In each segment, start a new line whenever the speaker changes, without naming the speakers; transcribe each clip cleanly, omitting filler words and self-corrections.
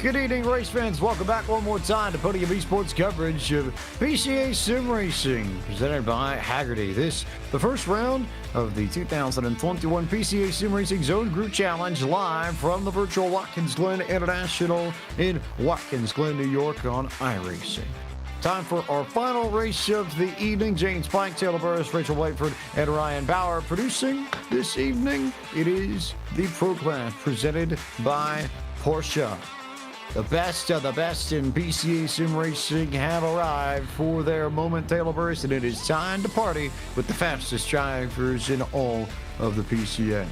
Good evening, race fans. Welcome back one more time to Podium Esports coverage of PCA Sim Racing, presented by Hagerty. This, the first round of the 2021 PCA Sim Racing Zone Group Challenge, live from the virtual Watkins Glen International in Watkins Glen, New York on iRacing. Time for our final race of the evening. James Pike, Taylor Burris, Rachel Whiteford, and Ryan Bauer producing this evening. It is the Pro Class presented by Porsche. The best of the best in PCA Sim Racing have arrived for their moment, Taylor Burris, and it is time to party with the fastest drivers in all of the PCA.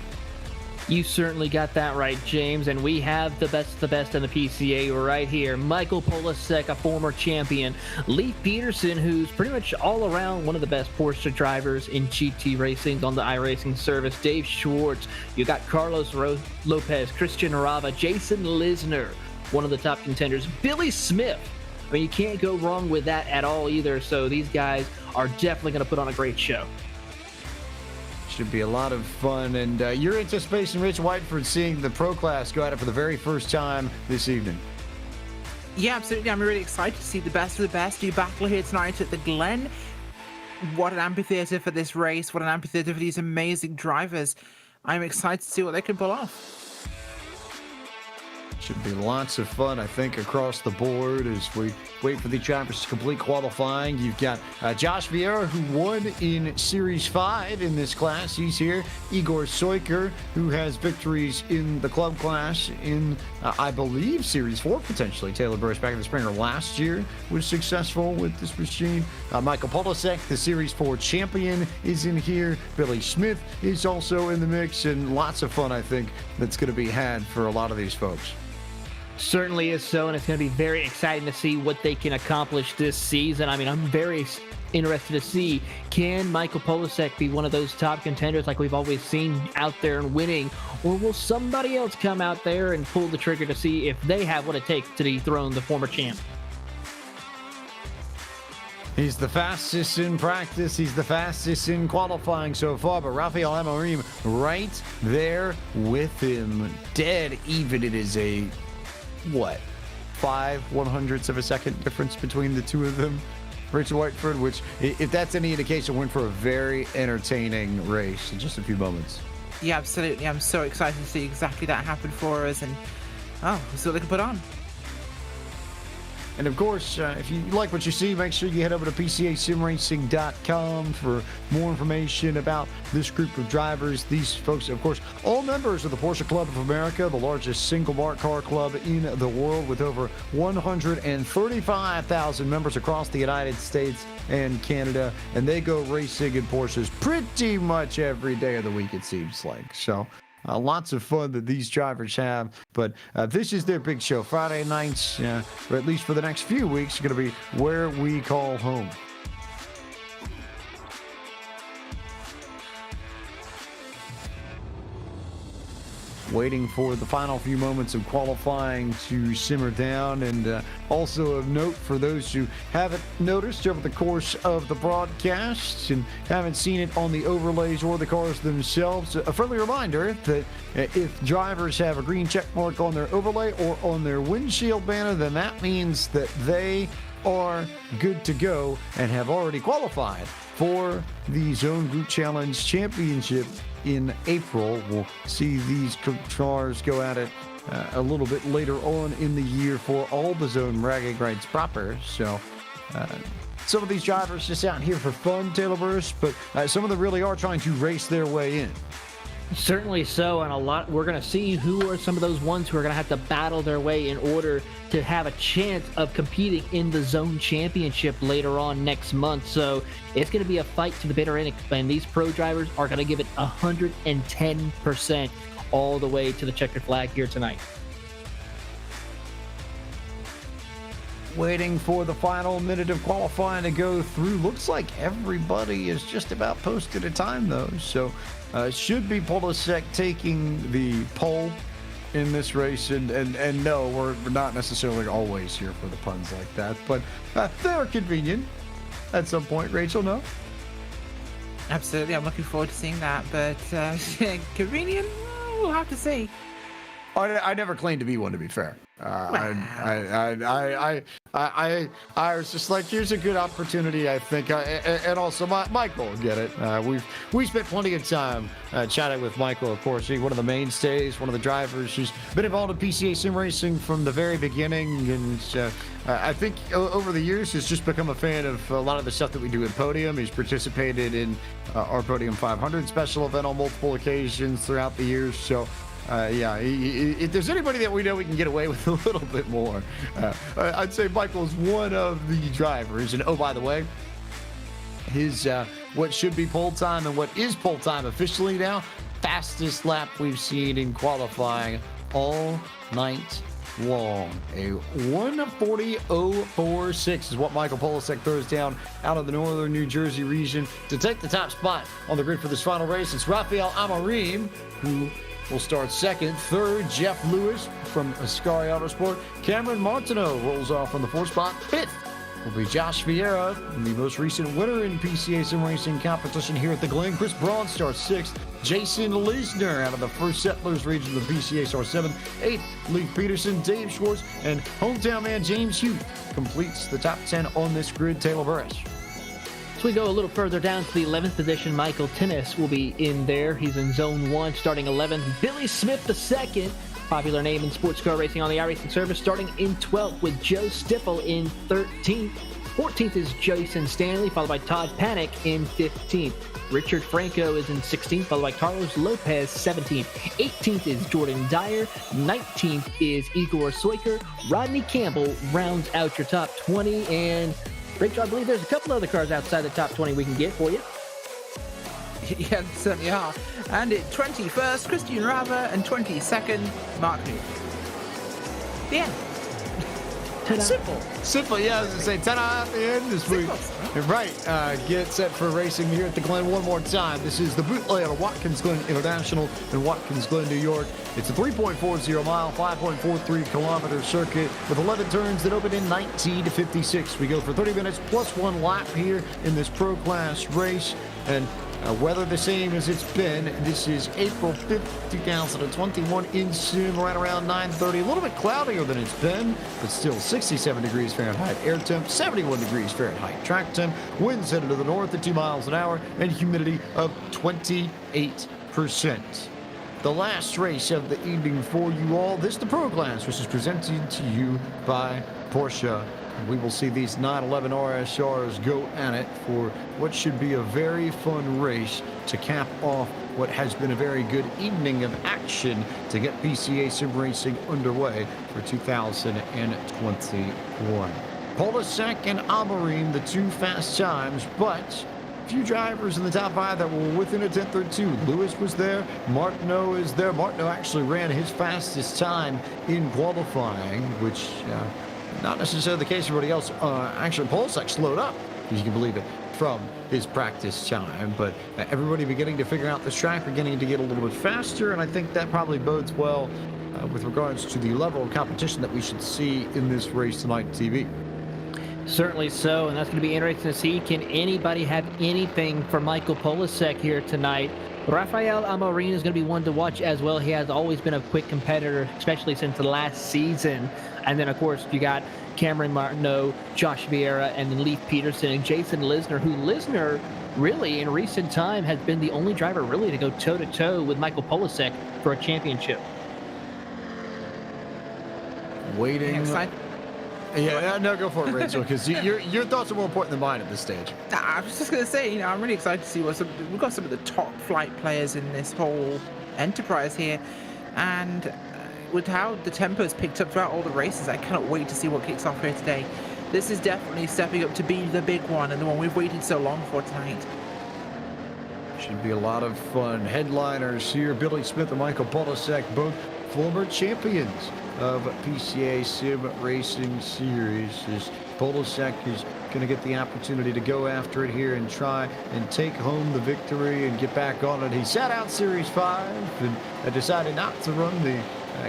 You certainly got that right, James, and we have the best in the PCA right here. Michael Polasek, a former champion. Leif Peterson, who's pretty much all around one of the best Porsche drivers in GT racing on the iRacing service. Dave Schwartz. You got Carlos Lopez, Christian Rava, Jason Lisner, one of the top contenders. Billy Smith. I mean, you can't go wrong with that at all either. So these guys are definitely going to put on a great show.
Should be a lot of fun. And your anticipation, Rich Whiteford, seeing the Pro Class go at it for the very first time this evening.
Yeah, absolutely. I'm really excited to see the best of the best do battle here tonight at the Glen. What an amphitheater for this race. What an amphitheater for these amazing drivers. I'm excited to see what they can pull off.
Should be lots of fun, I think, across the board as we wait for the drivers to complete qualifying. You've got Josh Vieira, who won in Series 5 in this class. He's here. Igor Soiker, who has victories in the club class in, I believe, Series 4, potentially. Taylor Burris back in the Springer last year was successful with this machine. Michael Polasek, the Series 4 champion, is in here. Billy Smith is also in the mix, and lots of fun, I think, that's going to be had for a lot of these folks.
Certainly is so, and it's going to be very exciting to see what they can accomplish this season. I mean, I'm very interested to see, can Michael Polasek be one of those top contenders like we've always seen out there and winning, or will somebody else come out there and pull the trigger to see if they have what it takes to dethrone the former champ?
He's the fastest in practice. He's the fastest in qualifying so far. But Rafael Amorim right there with him. Dead even. It is a, 5/100ths of a second difference between the two of them. Rachel Whiteford, which, if that's any indication, went for a very entertaining race in just a few moments.
Yeah, absolutely. I'm so excited to see exactly that happen for us, and we'll see what they can put on.
And of course, if you like what you see, make sure you head over to PCASimRacing.com for more information about this group of drivers. These folks, of course, all members of the Porsche Club of America, the largest single mark car club in the world, with over 135,000 members across the United States and Canada. And they go racing in Porsches pretty much every day of the week, it seems like. So lots of fun that these drivers have, but this is their big show. Friday nights, or at least for the next few weeks, are going to be where we call home. Waiting for the final few moments of qualifying to simmer down. And also of note, for those who haven't noticed over the course of the broadcast and haven't seen it on the overlays or the cars themselves, a friendly reminder that if drivers have a green check mark on their overlay or on their windshield banner, then that means that they are good to go and have already qualified for the Zone Group Challenge Championship in April. We'll see these cars go at it a little bit later on in the year for all the zone bragging rights proper. So some of these drivers just out here for fun, Taylor Burris, but some of them really are trying to race their way in.
Certainly so, and we're going to see who are some of those ones who are going to have to battle their way in order to have a chance of competing in the Zone Championship later on next month. So it's going to be a fight to the bitter end, and these pro drivers are going to give it 110% all the way to the checkered flag here tonight.
Waiting for the final minute of qualifying to go through. Looks like everybody is just about posted a time, though, so should be Polasek taking the pole in this race. And no, we're not necessarily always here for the puns like that, but they're convenient at some point. Rachel, no?
Absolutely. I'm looking forward to seeing that, but convenient? We'll have to see.
I never claimed to be one, to be fair. I was just like, here's a good opportunity, I think. And also, Michael, get it. We spent plenty of time chatting with Michael, of course. He's one of the mainstays, one of the drivers who's been involved in PCA sim racing from the very beginning. And I think over the years, he's just become a fan of a lot of the stuff that we do at Podium. He's participated in our Podium 500 special event on multiple occasions throughout the years. So, if there's anybody that we know we can get away with a little bit more, I'd say Michael's one of the drivers. And oh, by the way, his what should be pole time and what is pole time officially now, fastest lap we've seen in qualifying all night long. A 1:40.046 is what Michael Polasek throws down out of the northern New Jersey region to take the top spot on the grid for this final race. It's Rafael Amarim, who will start second. Third, Jeff Lewis from Ascari Autosport. Cameron Martineau rolls off on the fourth spot. Fifth will be Josh Vieira, the most recent winner in PCA sim racing competition here at the Glen. Chris Braun starts sixth. Jason Lisner out of the First Settlers region of the PCA starts seventh. Eighth, Leif Peterson, Dave Schwartz, and hometown man James Hugh completes the top 10 on this grid. Taylor Burris.
So we go a little further down to the 11th position. Michael Tennis will be in there. He's in zone 1, starting 11th. Billy Smith II, popular name in sports car racing on the iRacing service, starting in 12th with Joe Stiffel in 13th. 14th is Jason Stanley, followed by Todd Panic in 15th. Richard Franco is in 16th, followed by Carlos Lopez, 17th. 18th is Jordan Dyer. 19th is Igor Soiker. Rodney Campbell rounds out your top 20. And Rachel, I believe there's a couple other cars outside the top 20 we can get for you.
Yeah, there certainly are. And at 21st, Christian Rava, and 22nd, Mark Newton. The end.
Simple, yeah, I was going to say, ta-da at the end this week. Right, get set for racing here at the Glen one more time. This is the bootleg of Watkins Glen International in Watkins Glen, New York. It's a 3.40 mile, 5.43 kilometer circuit with 11 turns that open in 19:56. We go for 30 minutes plus one lap here in this pro class race. And weather the same as it's been. This is April 5th, 2021 in sim, right around 9:30. A little bit cloudier than it's been, but still 67 degrees Fahrenheit air temp, 71 degrees Fahrenheit track temp, winds headed to the north at 2 miles an hour, and humidity of 28%. The last race of the evening for you all, this the Pro Class, which is presented to you by Porsche. We will see these 911 RSRs go at it for what should be a very fun race to cap off what has been a very good evening of action to get PCA sim racing underway for 2021. Polasek and Amarim, the two fast times, but few drivers in the top 5 that were within a tenth or two. Lewis was there. Martineau is there. Martineau actually ran his fastest time in qualifying, which not necessarily the case for everybody else. Actually, Polasek slowed up, if you can believe it, from his practice time. But everybody beginning to figure out this track, beginning to get a little bit faster, and I think that probably bodes well with regards to the level of competition that we should see in this race tonight on TV.
Certainly so, and that's going to be interesting to see. Can anybody have anything for Michael Polasek here tonight? Rafael Amarin is going to be one to watch as well. He has always been a quick competitor, especially since the last season. And then, of course, you got Cameron Martineau, Josh Vieira, and then Leif Peterson and Jason Lisner, who Lisner really in recent time has been the only driver really to go toe-to-toe with Michael Polasek for a championship.
Waiting. Yeah, no, go for it, Rachel, because your thoughts are more important than mine at this stage.
I was just going to say, I'm really excited to see we've got some of the top flight players in this whole enterprise here, and with how the tempo's picked up throughout all the races, I cannot wait to see what kicks off here today. This is definitely stepping up to be the big one and the one we've waited so long for tonight.
Should be a lot of fun. Headliners here, Billy Smith and Michael Polasek, both former champions of PCA Sim Racing Series. As Polasek is going to get the opportunity to go after it here and try and take home the victory and get back on it. He sat out Series 5 and decided not to run the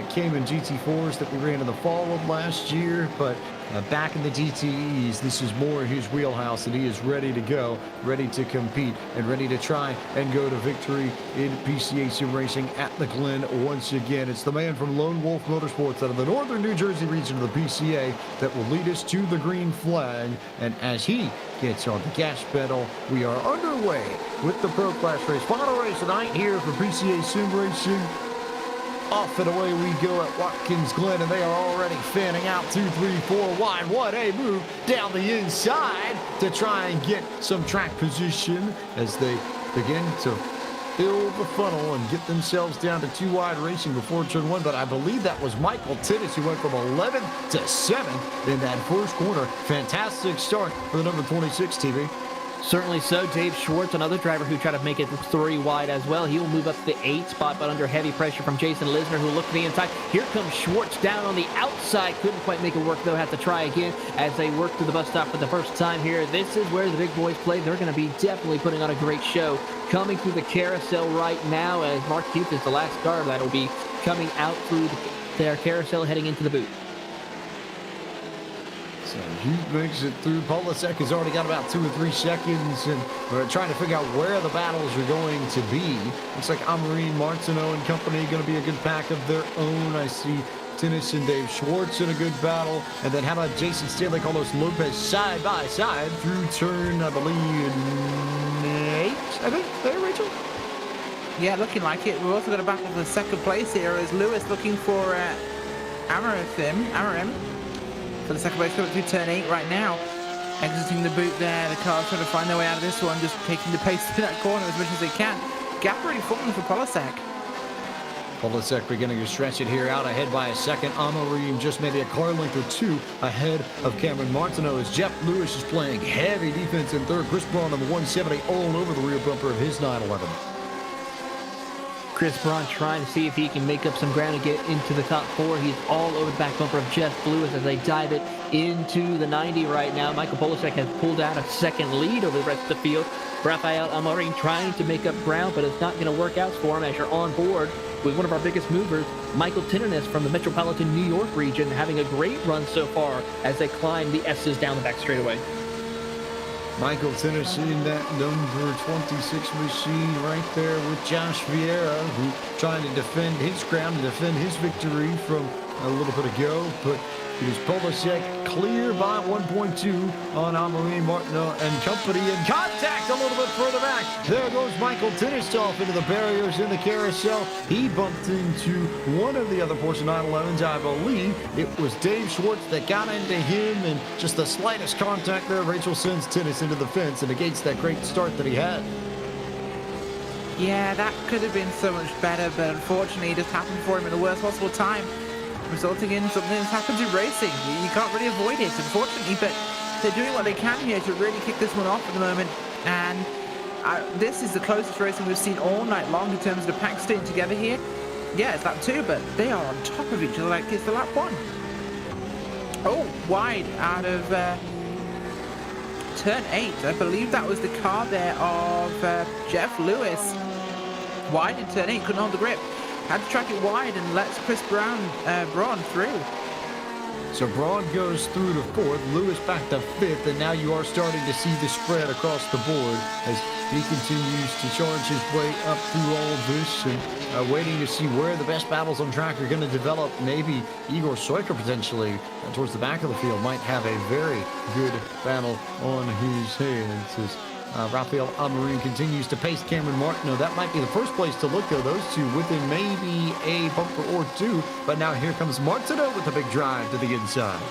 Cayman GT4s that we ran in the fall of last year, but back in the GTEs. This is more his wheelhouse, and he is ready to go, ready to compete, and ready to try and go to victory in PCA Sim Racing at the Glen once again. It's the man from Lone Wolf Motorsports out of the northern New Jersey region of the PCA that will lead us to the green flag. And as he gets on the gas pedal, we are underway with the Pro Class race. Final race tonight here for PCA Sim Racing. Off and away we go at Watkins Glen, and they are already fanning out 2, 3, 4 wide. What a move down the inside to try and get some track position as they begin to fill the funnel and get themselves down to 2 wide racing before turn 1. But I believe that was Michael Tinnis who went from 11th to 7th in that first corner. Fantastic start for the number 26 TV.
Certainly so. Dave Schwartz, another driver who tried to make it 3 wide as well. He will move up to the 8th spot, but under heavy pressure from Jason Lisner, who looked to the inside. Here comes Schwartz down on the outside. Couldn't quite make it work, though. Had to try again as they work through the bus stop for the first time here. This is where the big boys play. They're going to be definitely putting on a great show. Coming through the carousel right now as Mark Keith is the last car that will be coming out through their carousel heading into the boot.
So he makes it through. Polasek has already got about 2 or 3 seconds, and we're trying to figure out where the battles are going to be. Looks like Amarine, Martineau, and company going to be a good pack of their own. I see Tinnis and Dave Schwartz in a good battle. And then how about Jason Stanley, Carlos Lopez side by side through turn, I believe, 8, I think. There, Rachel?
Yeah, looking like it. We've also got a battle for the second place here as Lewis looking for Amarim. For the second place, coming through turn 8 right now. Exiting the boot there. The car's trying to find their way out of this one, just taking the pace through that corner as much as they can. Gap already falling for Polasek.
Polasek beginning to stretch it here, out ahead by a second. Amarim just maybe a car length or 2 ahead of Cameron Martineau as Jeff Lewis is playing heavy defense in third. Chris Braun on the 170 all over the rear bumper of his 911.
Chris Braun trying to see if he can make up some ground and get into the top 4. He's all over the back bumper of Jeff Lewis as they dive it into the 90 right now. Michael Polasek has pulled out a second lead over the rest of the field. Rafael Amorim trying to make up ground, but it's not going to work out for him as you're on board with one of our biggest movers, Michael Tinnernis from the metropolitan New York region, having a great run so far as they climb the S's down the back straightaway.
Michael Tinnis in that number 26 machine right there with Josh Vieira, who trying to defend his ground, to defend his victory from a little bit ago. But it is Polasek clear by 1.2 on Amorim, Martineau, and company, in contact a little bit further back. There goes Michael Tinnis off into the barriers in the carousel. He bumped into one of the other Porsche 911s, I believe. It was Dave Schwartz that got into him, and just the slightest contact there. Rachel sends Tinnis into the fence and negates that great start that he had.
Yeah, that could have been so much better, but unfortunately it just happened for him at the worst possible time, resulting in something that happens in racing. You can't really avoid it, unfortunately, but they're doing what they can here to really kick this one off at the moment. And this is the closest racing we've seen all night long in terms of the pack staying together here. Yeah, it's lap 2, but they are on top of each other like it's the lap 1. Oh, wide out of turn 8. I believe that was the car there of Jeff Lewis. Wide in turn 8, couldn't hold the grip. Had to track it wide and lets Chris Braun through.
So Braun goes through to 4th, Lewis back to 5th, and now you are starting to see the spread across the board as he continues to charge his way up through all of this, and waiting to see where the best battles on track are going to develop. Maybe Igor Soyka potentially towards the back of the field might have a very good battle on his hands as Rafael Amorim continues to pace Cameron Martineau. That might be the first place to look, though. Those two within maybe a bumper or 2. But now here comes Martineau with a big drive to the inside.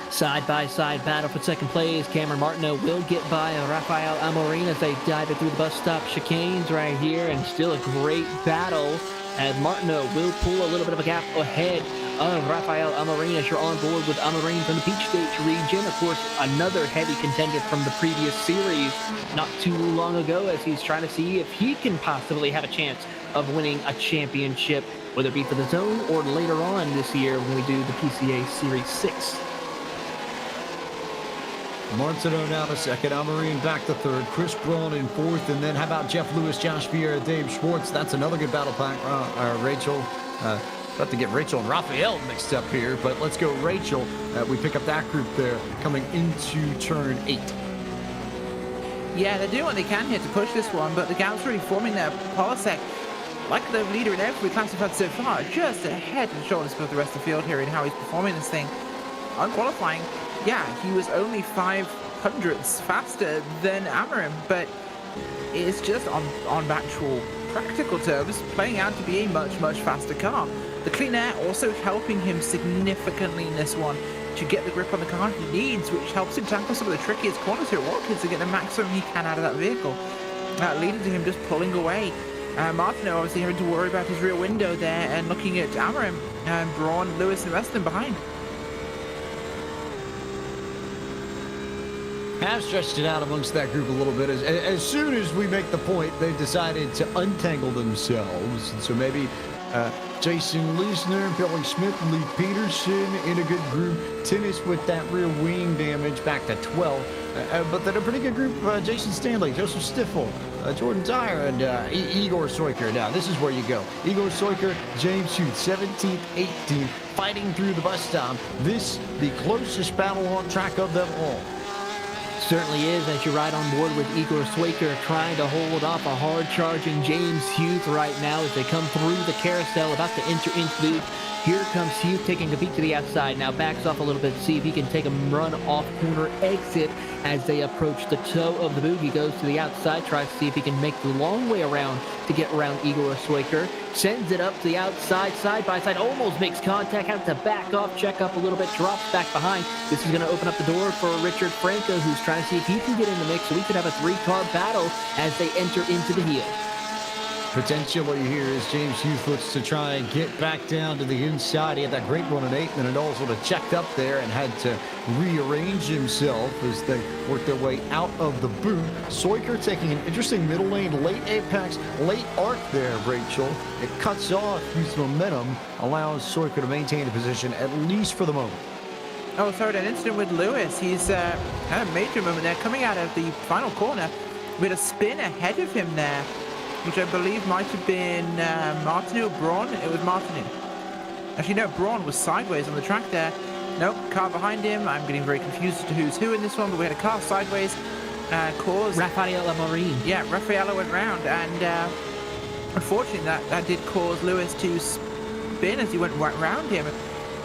Side-by-side battle for second place. Cameron Martineau will get by Rafael Amorim as they dive it through the bus stop chicanes right here. And still a great battle as Martineau will pull a little bit of a gap ahead of Rafael Amorim as you're on board with Amorim from the Peach State region. Of course, another heavy contender from the previous series not too long ago as he's trying to see if he can possibly have a chance of winning a championship, whether it be for the zone or later on this year when we do the PCA Series 6.
Martineau now to second, Amorim back to 3rd, Chris Braun in 4th, and then how about Jeff Lewis, Josh Vieira, Dave Schwartz? That's another good battle pack, Rachel. About to get Rachel and Raphael mixed up here, but let's go Rachel. We pick up that group there coming into turn 8.
Yeah, they're doing what they can here to push this one, but the gap's really forming there. Polasek, like the leader in every class we've had so far, just ahead and shoulders above the rest of the field here in how he's performing this thing. On qualifying, yeah, he was only 500ths faster than Amarim, but it's just on actual practical terms playing out to be a much faster car. The clean air also helping him significantly in this one to get the grip on the car he needs, which helps him tackle some of the trickiest corners here at Watkins to get the maximum he can out of that vehicle, leading to him just pulling away. Martineau obviously having to worry about his rear window there and looking at Amarim and Braun, Lewis and the rest of them behind.
Have stretched it out amongst that group a little bit. As soon as we make the point, they've decided to untangle themselves. And so maybe Jason Lisner, Billy Smith, Lee Peterson in a good group. Tennis with that rear wing damage back to 12. But then a pretty good group, Jason Stanley, Joseph Stiffel, Jordan Dyer, and Igor Soiker. Now, this is where you go. Igor Soiker, James Hughes, 17th, 18th, fighting through the bus stop. This, the closest battle on track of them all.
Certainly is, as you ride on board with Igor Swaker trying to hold off a hard-charging James Hughes right now as they come through the carousel, about to enter into the... Here comes Hughes taking a peek to the outside. Now backs off a little bit to see if he can take a run-off corner exit as they approach the toe of the boot. He goes to the outside, tries to see if he can make the long way around to get around Igor Swaker. Sends it up to the outside, side by side, almost makes contact, has to back off, check up a little bit, drops back behind. This is going to open up the door for Richard Franco, who's trying to see if he can get in the mix, so we could have a 3-car battle as they enter into the heel.
Potentially here as James Hughes looks to try and get back down to the inside. He had that great run at 8, and then it all sort of checked up there and had to rearrange himself as they worked their way out of the boot. Soiker taking an interesting middle lane, late apex, late arc there, Rachel. It cuts off Hughes' momentum, allows Soiker to maintain a position at least for the moment.
Oh, sorry, that incident with Lewis. He's had a major moment there coming out of the final corner with a spin ahead of him there, which I believe might have been Martineau, Braun. It was Martineau. Actually, no, Braun was sideways on the track there. Nope, car behind him. I'm getting very confused as to who's who in this one, but we had a car sideways. Caused...
Raffaella Marin.
Yeah, Raffaella went round, and unfortunately that did cause Lewis to spin as he went right round him.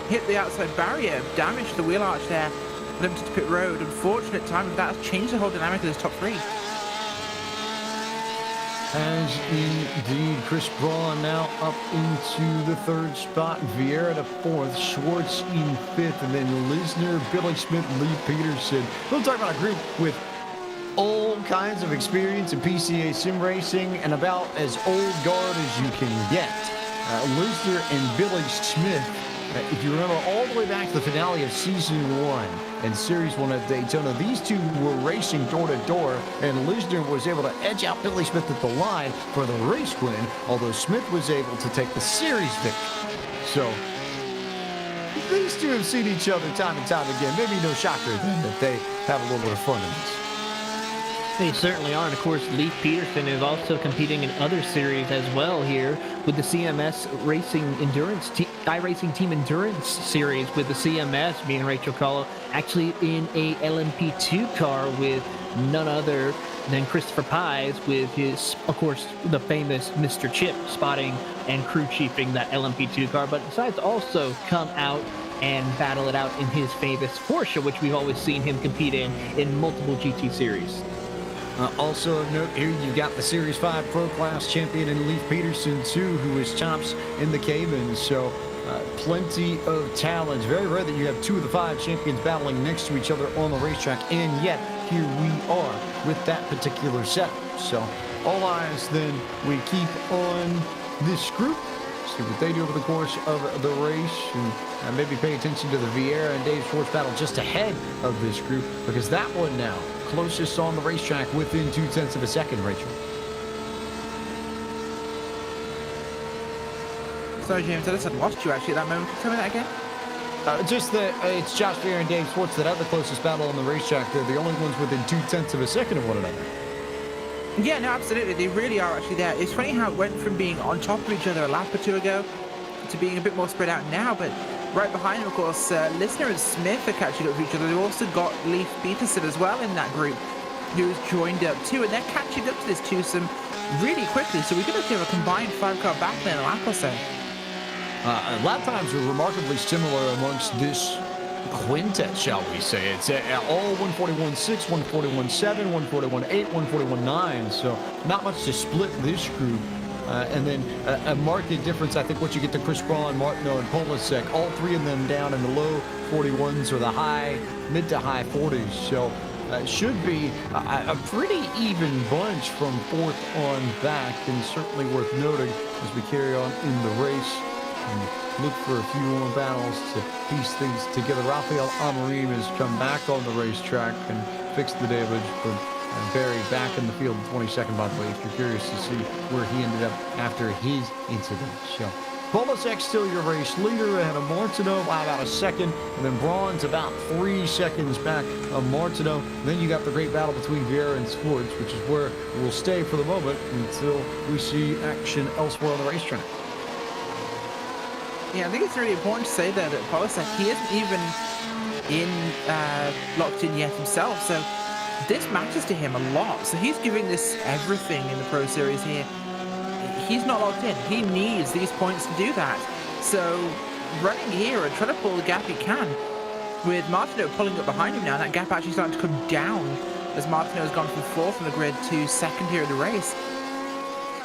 Hit the outside barrier, damaged the wheel arch there, limited to pit road. Unfortunate timing, that has changed the whole dynamic of this top 3.
As indeed, Chris Braun now up into the 3rd spot, Vieira to 4th, Schwartz in 5th, and then Lisner, Billy Smith, Lee Peterson. We'll talk about a group with all kinds of experience in PCA sim racing and about as old guard as you can get. Lisner and Billy Smith, if you remember all the way back to the finale of Season 1 and Series 1 at Daytona, these two were racing door to door, and Lisner was able to edge out Billy Smith at the line for the race win, although Smith was able to take the series victory. So, these two have seen each other time and time again. Maybe no shocker then that they have a little bit of fun in this.
They certainly are, and of course, Leif Peterson is also competing in other series as well here with the CMS Racing Endurance, iRacing Team Endurance Series with the CMS being Rachel Kahlo, actually in a LMP2 car with none other than Christopher Pies with his, of course, the famous Mr. Chip spotting and crew chiefing that LMP2 car, but besides also come out and battle it out in his famous Porsche, which we've always seen him compete in multiple GT series.
Also of note here, you got the Series 5 Pro Class champion in Leif Peterson, too, who is chops in the Cayman. So plenty of talent. Very rare that you have 2 of the 5 champions battling next to each other on the racetrack. And yet, here we are with that particular setup. So all eyes then we keep on this group. See what they do over the course of the race, and maybe pay attention to the Vieira and Dave Schwartz battle just ahead of this group, because that one now closest on the racetrack within 0.2 of a second, Rachel.
Sorry, James, I just had lost you actually at that moment. Can you tell me that again?
Just that it's Josh Vieira and Dave Schwartz that have the closest battle on the racetrack. They're the only ones within 0.2 of a second of one another.
Yeah, no, absolutely. They really are actually there. It's funny how it went from being on top of each other a lap or two ago to being a bit more spread out now, but right behind him, of course, Listener and Smith are catching up to each other. They've also got Leif Peterson as well in that group, who's joined up too, and they're catching up to this twosome really quickly. So we're going to have a combined 5-car battle in a lap or so.
Lap times are remarkably similar amongst this quintet, shall we say. It's all 141.6, 141.7, 141.8, 141.9, so not much to split this group. And then a marked difference, I think, once you get to Chris Braun, Martineau, and Polasek, all three of them down in the low 41s or the mid to high 40s. So should be a pretty even bunch from fourth on back, and certainly worth noting as we carry on in the race and look for a few more battles to piece things together. Rafael Amorim has come back on the racetrack and fixed the damage from Barry back in the field in 22nd, by the way, if you're curious to see where he ended up after his incident. So Polasek still your race leader ahead of Martineau by about a second, and then Braun's about 3 seconds back of Martineau. Then you got the great battle between Vieira and Swartz, which is where we'll stay for the moment until we see action elsewhere on the racetrack.
Yeah, I think it's really important to say that Polasek, he isn't even locked in yet himself, so this matters to him a lot. So he's giving this everything in the Pro Series here. He's not locked in. He needs these points to do that. So running here and trying to pull the gap he can, with Martineau pulling up behind him now, and that gap actually starting to come down as Martineau has gone from fourth on the grid to second here in the race.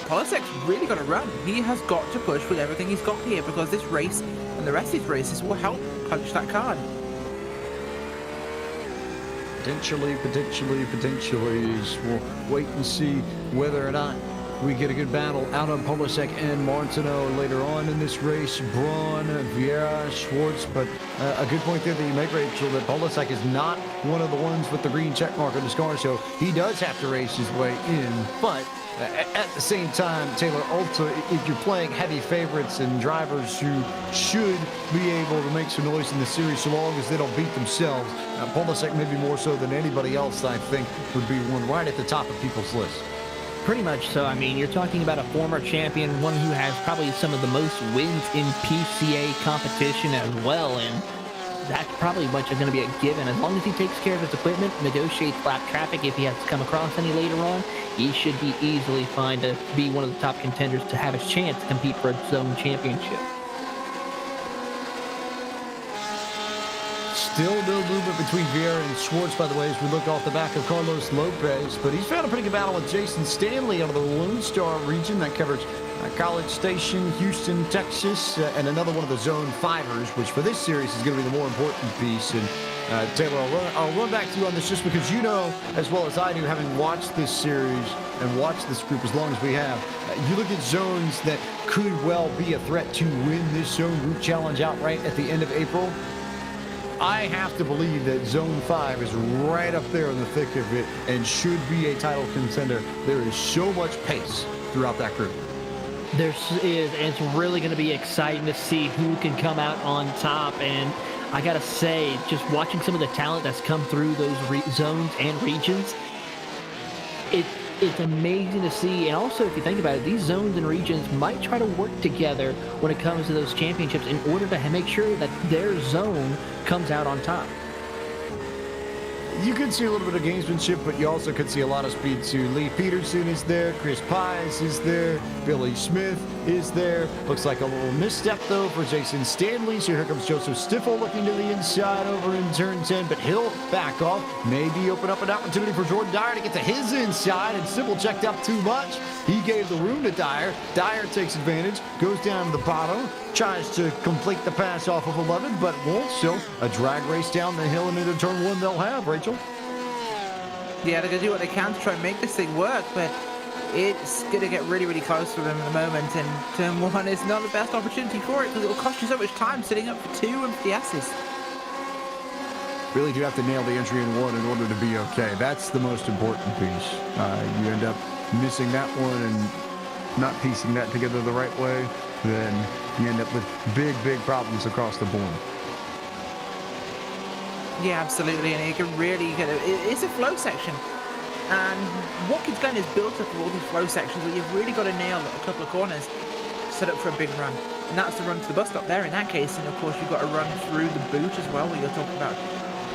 Polasek's really got to run. He has got to push with everything he's got here, because this race and the rest of these races will help punch that card.
Potentially, we'll wait and see whether or not we get a good battle out of Polasek and Martineau later on in this race. Braun, Vieira, Swartz, but a good point there that you make, Rachel, that Polasek is not one of the ones with the green check mark on his car, so he does have to race his way in. But at the same time, Taylor, also, if you're playing heavy favorites and drivers who should be able to make some noise in the series so long as they don't beat themselves, Polasek maybe more so than anybody else, I think, would be one right at the top of people's list.
Pretty much so. I mean, you're talking about a former champion, one who has probably some of the most wins in PCA competition as well, and that's probably much going to be a given. As long as he takes care of his equipment, negotiates lap traffic if he has to come across any later on, he should be easily fine to be one of the top contenders to have his chance to compete for a zone championship.
Still no movement between Vieira and Swartz, by the way, as we look off the back of Carlos Lopez. But he's found a pretty good battle with Jason Stanley out of the Lone Star region that covers College Station, Houston, Texas, and another one of the Zone 5ers, which for this series is going to be the more important piece. And Taylor, I'll run back to you on this just because you know, as well as I do, having watched this series and watched this group as long as we have, you look at zones that could well be a threat to win this Zone Group Challenge outright at the end of April. I have to believe that Zone 5 is right up there in the thick of it and should be a title contender. There is so much pace throughout that group.
There is, and it's really going to be exciting to see who can come out on top. And I got to say, just watching some of the talent that's come through those zones and regions, it's amazing to see. And also, if you think about it, these zones and regions might try to work together when it comes to those championships in order to make sure that their zone comes out on top.
You could see a little bit of gamesmanship, but you also could see a lot of speed too. Lee Peterson is there, Chris Pies is there, Billy Smith is there. Looks like a little misstep though for Jason Stanley. So here comes Joseph Stiffel looking to the inside over in turn 10, but he'll back off. Maybe open up an opportunity for Jordan Dyer to get to his inside, and Stiffel checked up too much. He gave the room to Dyer. Dyer takes advantage, goes down to the bottom, tries to complete the pass off of 11, but won't. So a drag race down the hill and into turn 1 they'll have, Rachel.
Yeah, they're going to do what they can to try and make this thing work, but it's going to get really, really close for them at the moment, and turn 1 is not the best opportunity for it because it will cost you so much time sitting up for 2 and for the S's.
Really do have to nail the entry in 1 in order to be okay. That's the most important piece. You end up missing that one and not piecing that together the right way, then you end up with big, big problems across the board.
Yeah, absolutely, and you can really get it. It's a flow section, and Watkins Glen is built up of all these flow sections, but you've really got to nail a couple of corners to set up for a big run. and that's the run to the bus stop there in that case. And of course, you've got to run through the boot as well, where you're talking about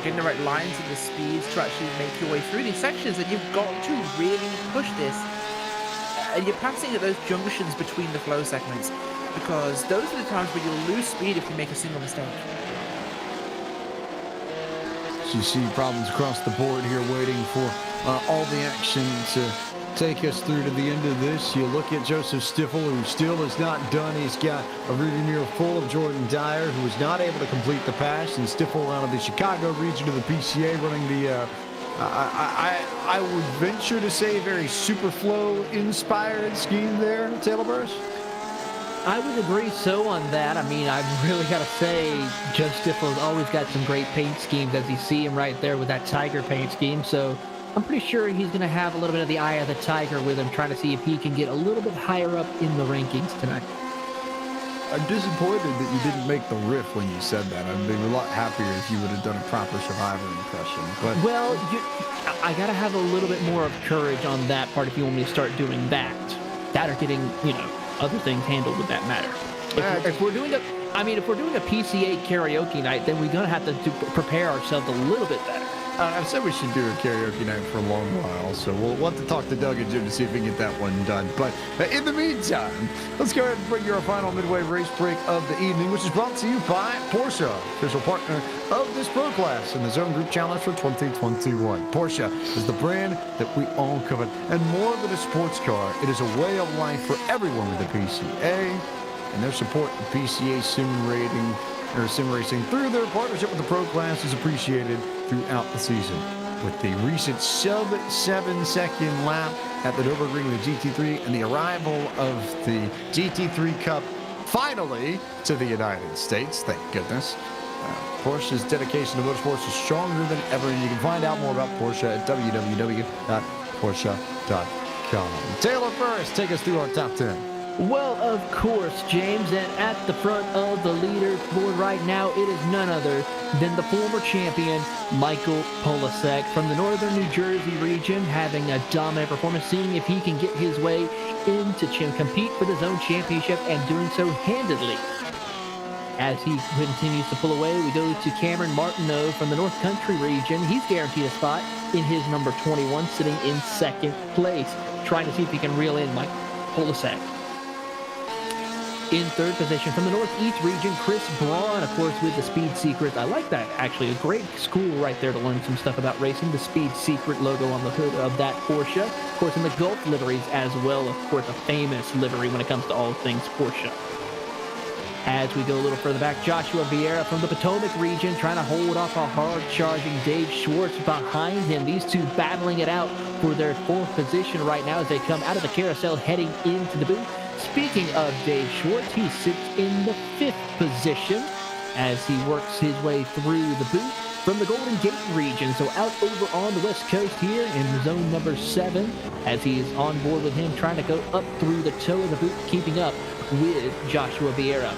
getting the right lines and the speeds to actually make your way through these sections. And you've got to really push this. And you're passing at those junctions between the flow segments, because those are the times where you'll lose speed if you make a single mistake.
So you see problems across the board here, waiting for all the action to take us through to the end of this. You look at Joseph Stiffel, who still is not done. He's got a rearview mirror full of Jordan Dyer, who was not able to complete the pass, and Stiffel out of the Chicago region of the PCA running the I would venture to say very Superflow inspired scheme there, Taylor Burris.
I would agree so on that. I mean, I've really got to say, Judge Stiffel's always got some great paint schemes, as you see him right there with that tiger paint scheme. So I'm pretty sure he's going to have a little bit of the eye of the tiger with him, trying to see if he can get a little bit higher up in the rankings tonight.
I'm disappointed that you didn't make the riff when you said that. I'd be a lot happier if you would have done a proper Survivor impression. But
well, I got to have a little bit more of courage on that part if you want me to start doing that. That or getting, other things handled with that matter. If we're doing if we're doing a PCA karaoke night, then we're gonna have to prepare ourselves a little bit better.
I've said we should do a karaoke night for a long while, so we'll have to talk to Doug and Jim to see if we can get that one done. But in the meantime, let's go ahead and bring you our final midway race break of the evening, which is brought to you by Porsche, official partner of this Pro Class and the Zone Group Challenge for 2021. Porsche is the brand that we all covet, and more than a sports car, it is a way of life for everyone with the PCA, and their support of PCA sim racing through their partnership with the Pro Class is appreciated throughout the season. With the recent sub-7-second lap at the Nürburgring with the GT3 and the arrival of the GT3 Cup finally to the United States, thank goodness. Porsche's dedication to motorsports is stronger than ever, and you can find out more about Porsche at www.porsche.com. Taylor Burris, take us through our top 10.
Well, of course, James, and at the front of the leaderboard right now, it is none other than the former champion, Michael Polasek, from the northern New Jersey region, having a dominant performance, seeing if he can get his way into compete for the Zone Championship, and doing so handedly. As he continues to pull away, we go to Cameron Martineau from the North Country region. He's guaranteed a spot in his number 21, sitting in second place, trying to see if he can reel in Michael Polasek. In third position from the Northeast region, Chris Braun, of course, with the Speed Secret. I like that, actually. A great school right there to learn some stuff about racing. The Speed Secret logo on the hood of that Porsche. Of course, in the Gulf liveries as well. Of course, a famous livery when it comes to all things Porsche. As we go a little further back, Joshua Vieira from the Potomac region trying to hold off a hard-charging Dave Schwartz behind him. These two battling it out for their fourth position right now as they come out of the carousel heading into the booth. Speaking of Dave Schwartz, he sits in the fifth position as he works his way through the booth from the Golden Gate region. So out over on the West Coast here in zone number 7 as he is on board with him, trying to go up through the toe of the booth, keeping up with Joshua Vieira.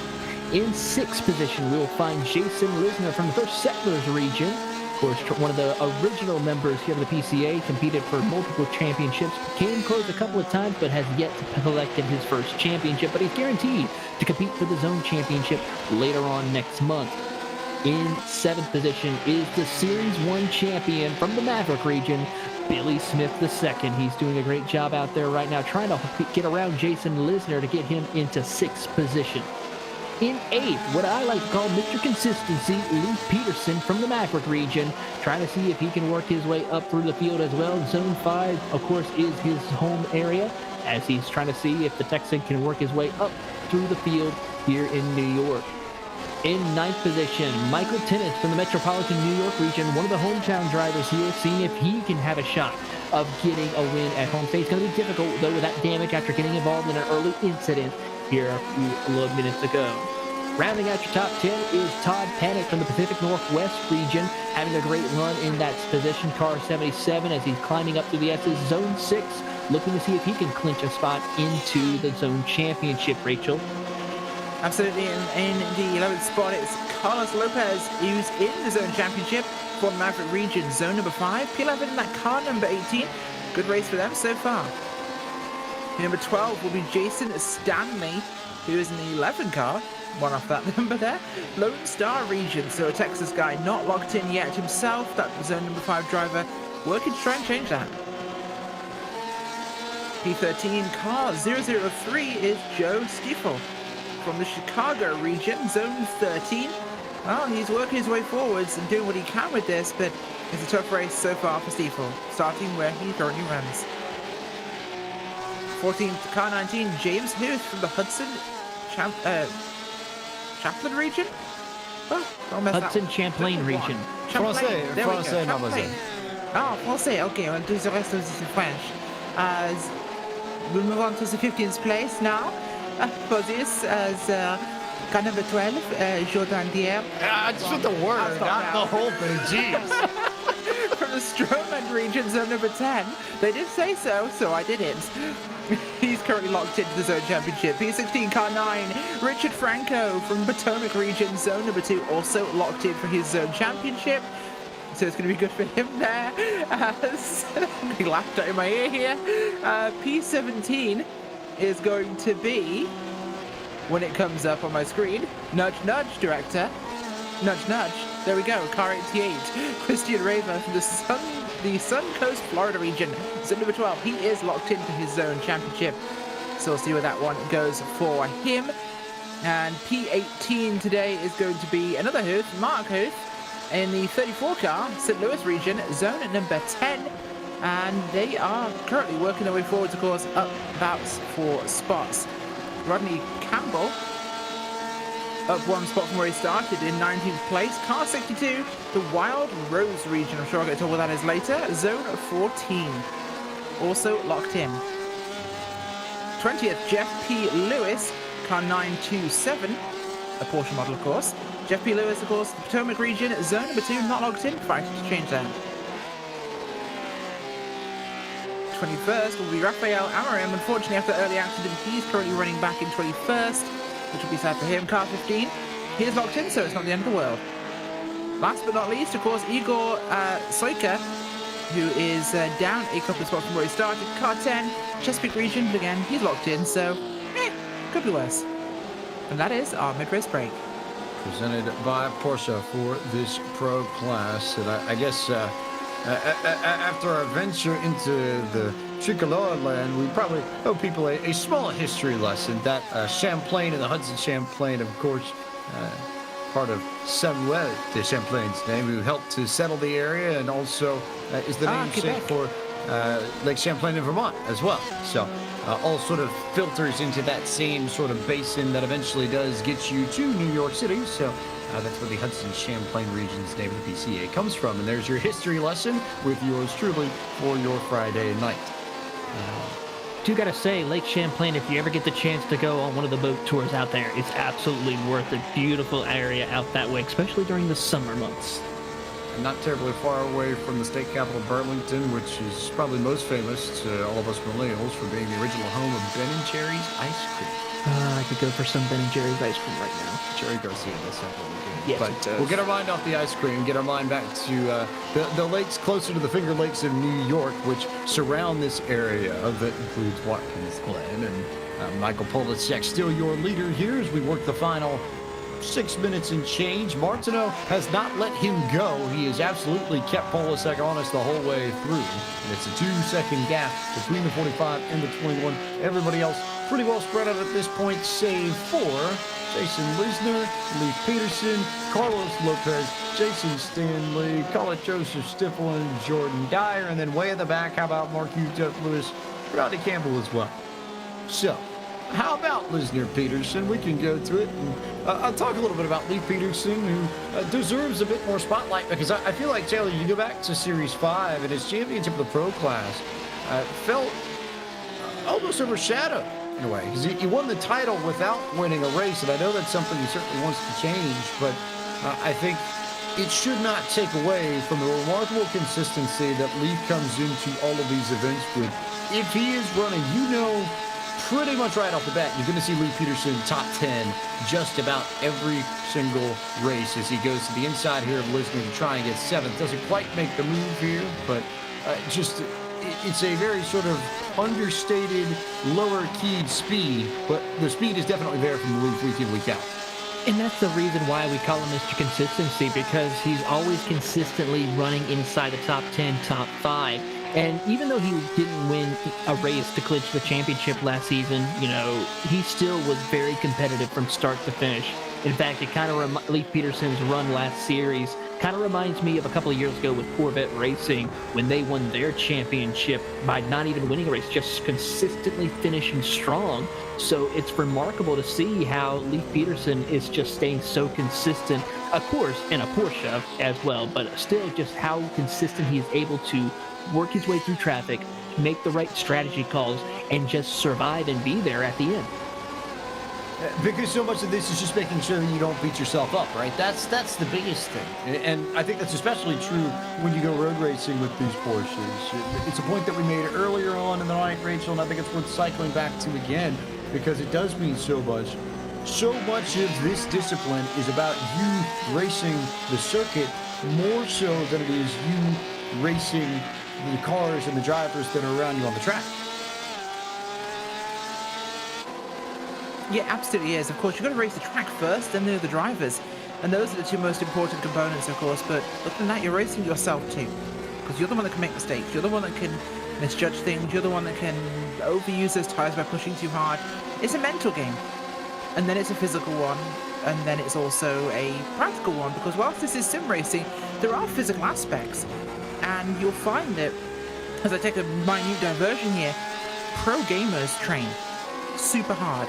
In sixth position, we will find Jason Lisner from the First Settlers region. Of course, one of the original members here of the PCA, competed for multiple championships, came close a couple of times, but has yet to collect his first championship, but he's guaranteed to compete for the Zone Championship later on next month. In seventh position is the Series 1 champion from the Maverick region, Billy Smith II. He's doing a great job out there right now, trying to get around Jason Lisner to get him into sixth position. In eighth, what I like to call Mr. Consistency, Luke Peterson from the Maverick region, trying to see if he can work his way up through the field as well. Zone 5, of course, is his home area, as he's trying to see if the Texan can work his way up through the field here in New York. In ninth position, Michael Tennis from the Metropolitan New York region, one of the hometown drivers here, seeing if he can have a shot of getting a win at home state. It's going to be difficult, though, with that damage after getting involved in an early incident here a few minutes ago. Rounding out your top 10 is Todd Panic from the Pacific Northwest region, having a great run in that position, car 77, as he's climbing up through the S's. Zone 6, looking to see if he can clinch a spot into the Zone Championship, Rachel.
Absolutely, and in the 11th spot, it's Carlos Lopez, who's in the Zone Championship for the Maverick region, zone number 5. P11 in that car number 18. Good race for them so far. Number 12 will be Jason Stanley who is in the 11 car. One off that number there. Lone Star region, so a Texas guy not locked in yet himself. That was zone number 5 driver working to try and change that. P13 car 003 is Joe Stiefel from the Chicago region, zone 13. Well, he's working his way forwards and doing what he can with this, but it's a tough race so far for Stiefel, starting where he currently runs. 14th car 19, James Huth from the Hudson Chaplain region? Oh, don't mess that
Hudson
one.
Champlain region.
Champlain, there we go,
Français,
Champlain. Oh, français, ok, on do the rest of this in French. We'll move on to the 15th place now. For this, car number 12, Jordan Dier.
Just with the word, not the whole thing. Jeez.
From the Stroman region, zone number 10. They did say so, so I did it. He's currently locked into the zone championship. P16 car 9, Richard Franco from Potomac region, zone number 2, also locked in for his zone championship. So it's going to be good for him there. He laughed out in my ear here. P17 is going to be, when it comes up on my screen, nudge, nudge, director. Nudge, nudge. There we go, car 88. Christian Raver from the Suncoast, Florida region. Zone number 12, he is locked into his zone championship. So we'll see where that one goes for him. And P18 today is going to be another Huth, Mark Huth, in the 34 car, St. Louis region, zone number 10. And they are currently working their way forwards, of course, up bouts for spots. Rodney Campbell, up one spot from where he started in 19th place. Car 62, the Wild Rose region. I'm sure I'll get to what that is later. Zone 14, also locked in. 20th, Jeff P. Lewis, car 927, a Porsche model, of course. Jeff P. Lewis, of course, the Potomac region, zone number 2, not locked in. Fighting to change that. 21st will be Raphael Amarim. Unfortunately, after early accident, he's currently running back in 21st, which will be sad for him. Car 15, he is locked in, so it's not the end of the world. Last but not least, of course, Igor Soika, who is down a couple of spots from where he started. Car 10, Chesapeake region, again, he's locked in, so could be worse. And that is our mid-race break.
Presented by Porsche for this pro class. And I guess after our venture into the Tricolore land, we probably owe people a small history lesson. That Champlain and the Hudson Champlain, of course, part of Samuel de Champlain's name, who helped to settle the area and also is the namesake for Lake Champlain in Vermont as well. So all sort of filters into that same sort of basin that eventually does get you to New York City. So that's where the Hudson Champlain region's name of the PCA comes from. And there's your history lesson with yours truly for your Friday night.
Do gotta say, Lake Champlain, if you ever get the chance to go on one of the boat tours out there, it's absolutely worth it. Beautiful area out that way, especially during the summer months.
And not terribly far away from the state capital, Burlington, which is probably most famous to all of us millennials for being the original home of Ben & Jerry's ice cream.
I could go for some Ben & Jerry's ice cream right now.
Jerry Garcia does have one.
Yes,
but
it does.
We'll get our mind off the ice cream, get our mind back to the lakes closer to the Finger Lakes of New York, which surround this area that includes Watkins, Glen, and Michael Polasek, still your leader here as we work the final 6 minutes and change. Martineau has not let him go. He has absolutely kept Polasek honest the whole way through. And it's a 2-second gap between the 45 and the 21. Everybody else pretty well spread out at this point, save for Jason Lisner, Leif Peterson, Carlos Lopez, Jason Stanley, Colin Joseph Stiffel, and Jordan Dyer. And then way in the back, how about Mark Jeff Lewis, Rodney Campbell as well. So, how about Lisner Peterson? We can go to it. And, I'll talk a little bit about Lee Peterson, who deserves a bit more spotlight, because I feel like, Taylor, you go back to Series 5 and his championship of the pro class felt almost overshadowed in a way, because he won the title without winning a race, and I know that's something he certainly wants to change, but I think it should not take away from the remarkable consistency that Lee comes into all of these events with. If he is running, pretty much right off the bat, you're going to see Lee Peterson top 10 just about every single race as he goes to the inside here of Lisner to try and get 7th. Doesn't quite make the move here, but just it's a very sort of understated, lower-keyed speed, but the speed is definitely there from the Leaf week in, week out.
And that's the reason why we call him Mr. Consistency, because he's always consistently running inside the top 10, top 5. And even though he didn't win a race to clinch the championship last season, you know, he still was very competitive from start to finish. In fact, it kind of Leif Peterson's run last series kind of reminds me of a couple of years ago with Corvette Racing when they won their championship by not even winning a race, just consistently finishing strong. So it's remarkable to see how Leif Peterson is just staying so consistent, of course, in a Porsche as well, but still just how consistent he is able to work his way through traffic, make the right strategy calls, and just survive and be there at the end.
Because so much of this is just making sure that you don't beat yourself up, right? That's the biggest thing. And I think that's especially true when you go road racing with these Porsches. It's a point that we made earlier on in the night, Rachel, and I think it's worth cycling back to again because it does mean so much. So much of this discipline is about you racing the circuit more so than it is you racing the cars and the drivers that are around you on the track.
Yeah, absolutely is. Of course, you've got to race the track first, then there are the drivers. And those are the two most important components, of course. But other than that, you're racing yourself too. Because you're the one that can make mistakes. You're the one that can misjudge things. You're the one that can overuse those tires by pushing too hard. It's a mental game. And then it's a physical one. And then it's also a practical one. Because whilst this is sim racing, there are physical aspects. And you'll find that, as I take a minute diversion here, pro gamers train super hard.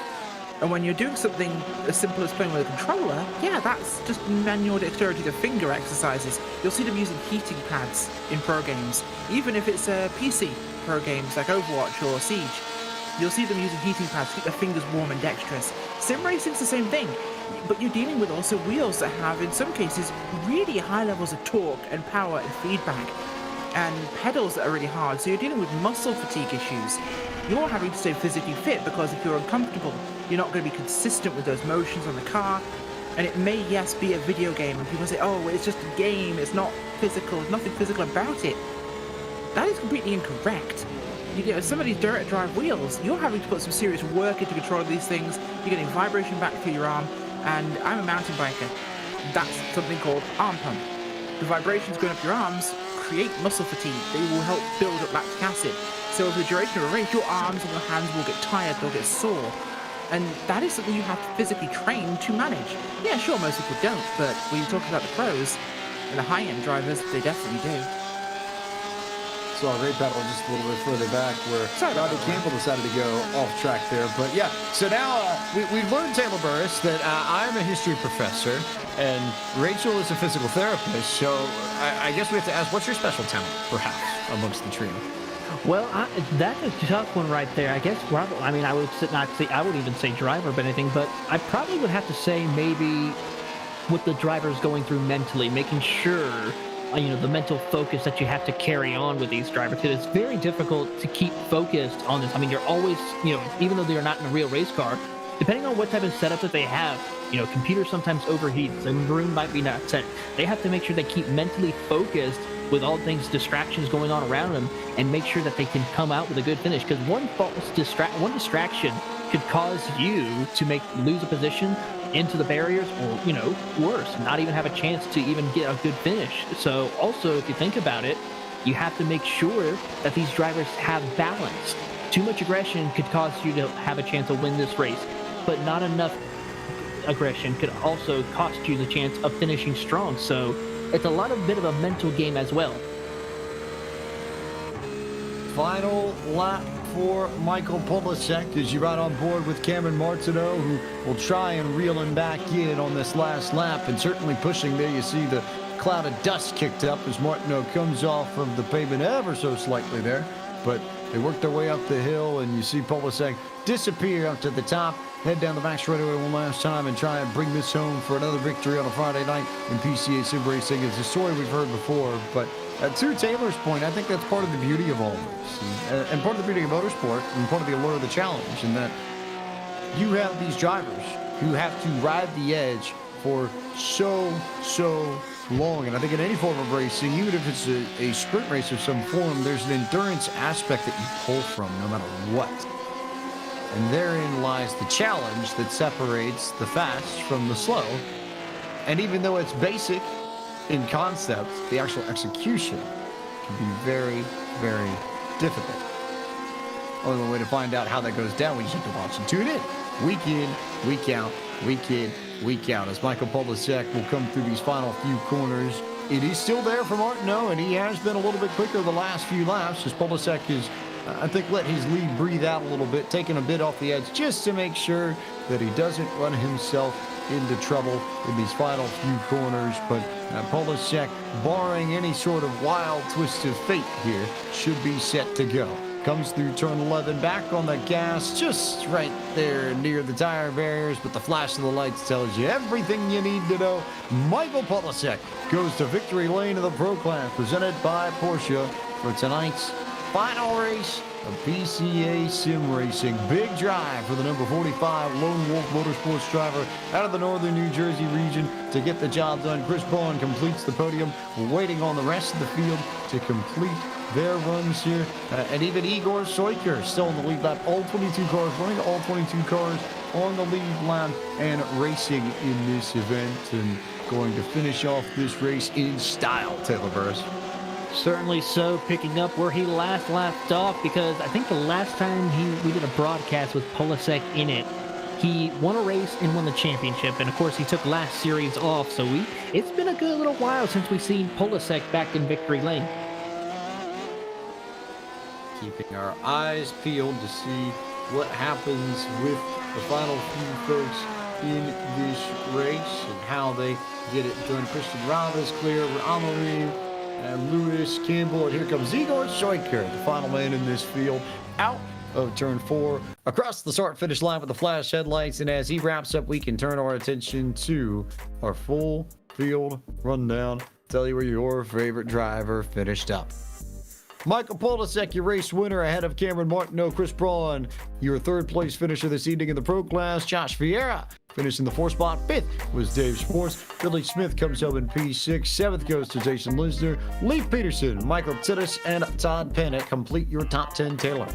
And when you're doing something as simple as playing with a controller, yeah, that's just manual dexterity, the finger exercises. You'll see them using heating pads in pro games. Even if it's a PC pro games like Overwatch or Siege, you'll see them using heating pads to keep their fingers warm and dexterous. Sim racing's the same thing, but you're dealing with also wheels that have, in some cases, really high levels of torque and power and feedback, and pedals that are really hard, so you're dealing with muscle fatigue issues. You're having to stay physically fit because if you're uncomfortable, you're not going to be consistent with those motions on the car. And it may, yes, be a video game, and people say, oh, it's just a game, it's not physical, there's nothing physical about it. That is completely incorrect. You know, some of these direct drive wheels, you're having to put some serious work into control of these things. You're getting vibration back through your arm, and I'm a mountain biker. That's something called arm pump. The vibrations going up your arms create muscle fatigue. They will help build up lactic acid. So over the duration of a race, your arms and your hands will get tired, they'll get sore. And that is something you have to physically train to manage. Yeah, sure, most people don't, but when you talk about the pros and the high-end drivers, they definitely do.
So I'll rate battle just a little bit further back where Rodney Campbell decided to go off track there. But yeah, so now we've learned, Taylor Burris, that I'm a history professor and Rachel is a physical therapist. So I guess we have to ask, what's your special talent, perhaps, amongst the trio?
Well, that's a tough one right there. I guess probably, I mean, I wouldn't even say driver, but anything, but I probably would have to say maybe what the driver's going through mentally, making sure, you know, the mental focus that you have to carry on with these drivers. It's very difficult to keep focused on this. I mean, you're always, you know, even though they're not in a real race car, depending on what type of setup that they have, you know, computers sometimes overheat, the room might be not set. They have to make sure they keep mentally focused with all things distractions going on around them and make sure that they can come out with a good finish, because one distraction could cause you to lose a position into the barriers, or, you know, worse, not even have a chance to even get a good finish. So also, if you think about it, you have to make sure that these drivers have balance. Too much aggression could cause you to have a chance to win this race, but not enough aggression could also cost you the chance of finishing strong. So it's a bit of a mental game as well.
Final lap for Michael Polasek as you ride on board with Cameron Martineau, who will try and reel him back in on this last lap, and certainly pushing there. You see the cloud of dust kicked up as Martineau comes off of the pavement ever so slightly there, but they work their way up the hill, and you see Polasek disappear up to the top, head down the back straightaway one last time and try and bring this home for another victory on a Friday night in PCA sim racing. It's a story we've heard before, but to Taylor's point, I think that's part of the beauty of all this, and part of the beauty of motorsport, and part of the allure of the challenge, in that you have these drivers who have to ride the edge for so long. And I think in any form of racing, even if it's a sprint race of some form, there's an endurance aspect that you pull from no matter what. And therein lies the challenge that separates the fast from the slow. And even though it's basic in concept, the actual execution can be very, very difficult. Only way to find out how that goes down, we just have to watch and tune in. Week in, week out, week in, week out. As Michael Polasek will come through these final few corners. It is still there for Martineau, and he has been a little bit quicker the last few laps as Polasek has, I think, let his lead breathe out a little bit, taking a bit off the edge just to make sure that he doesn't run himself into trouble in these final few corners. But Polasek, barring any sort of wild twist of fate here, should be set to go. Comes through turn 11, back on the gas, just right there near the tire barriers, but the flash of the lights tells you everything you need to know. Michael Polasek goes to victory lane of the Pro Class, presented by Porsche for tonight's final race of PCA Sim Racing. Big drive for the number 45 Lone Wolf Motorsports driver out of the northern New Jersey region to get the job done. Chris Braun completes the podium, waiting on the rest of the field to complete their runs here. And even Igor Soiker still in the lead lap. All 22 cars running, all 22 cars on the lead lap and racing in this event and going to finish off this race in style, Taylor Burris.
Certainly so, picking up where he last left off, because I think the last time we did a broadcast with Polasek in it, he won a race and won the championship, and of course he took last series off, so it's been a good little while since we've seen Polasek back in victory lane.
Keeping our eyes peeled to see what happens with the final few folks in this race and how they get it done. Christian Ravas clear, Amari, Lewis, Campbell, and here comes Igor Soiker, the final man in this field, out of turn 4, across the start-finish line with the flash headlights, and as he wraps up, we can turn our attention to our full field rundown, tell you where your favorite driver finished up. Michael Polasek, your race winner ahead of Cameron Martineau. Chris Braun, your third place finisher this evening in the Pro Class. Josh Vieira finished in the 4th spot. 5th was Dave Sports. Billy Smith comes home in P6. 7th goes to Jason Lisner. Leif Peterson, Michael Tittis, and Todd Pennant complete your top 10, Taylor.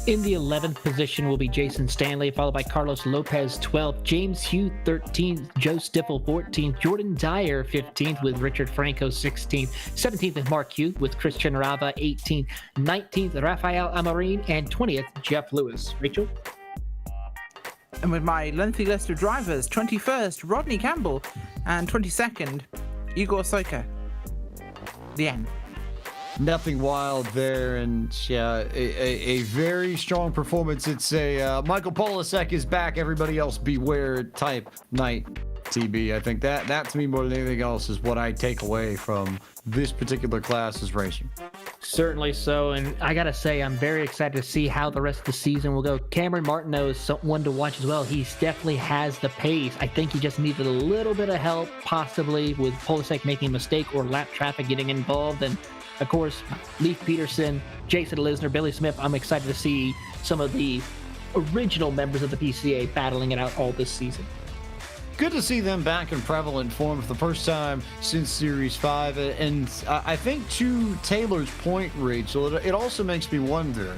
In the 11th position will be Jason Stanley, followed by Carlos Lopez, 12th, James Hugh, 13th, Joe Stiffel, 14th, Jordan Dyer, 15th, with Richard Franco, 16th, 17th is Mark Hugh, with Christian Rava, 18th, 19th, Rafael Amarin, and 20th, Jeff Lewis. Rachel?
And with my lengthy list of drivers, 21st, Rodney Campbell, and 22nd, Igor Soiker. The end.
Nothing wild there, and yeah, a very strong performance. It's a Michael Polasek is back, everybody else beware type night, TB. I think that to me more than anything else is what I take away from this particular class's racing.
Certainly so, and I gotta say, I'm very excited to see how the rest of the season will go. Cameron Martineau is someone to watch as well. He definitely has the pace. I think he just needed a little bit of help, possibly with Polasek making a mistake or lap traffic getting involved, and of course, Leif Peterson, Jason Lisner, Billy Smith. I'm excited to see some of the original members of the PCA battling it out all this season.
Good to see them back in prevalent form for the first time since Series 5. And I think to Taylor's point, Rachel, it also makes me wonder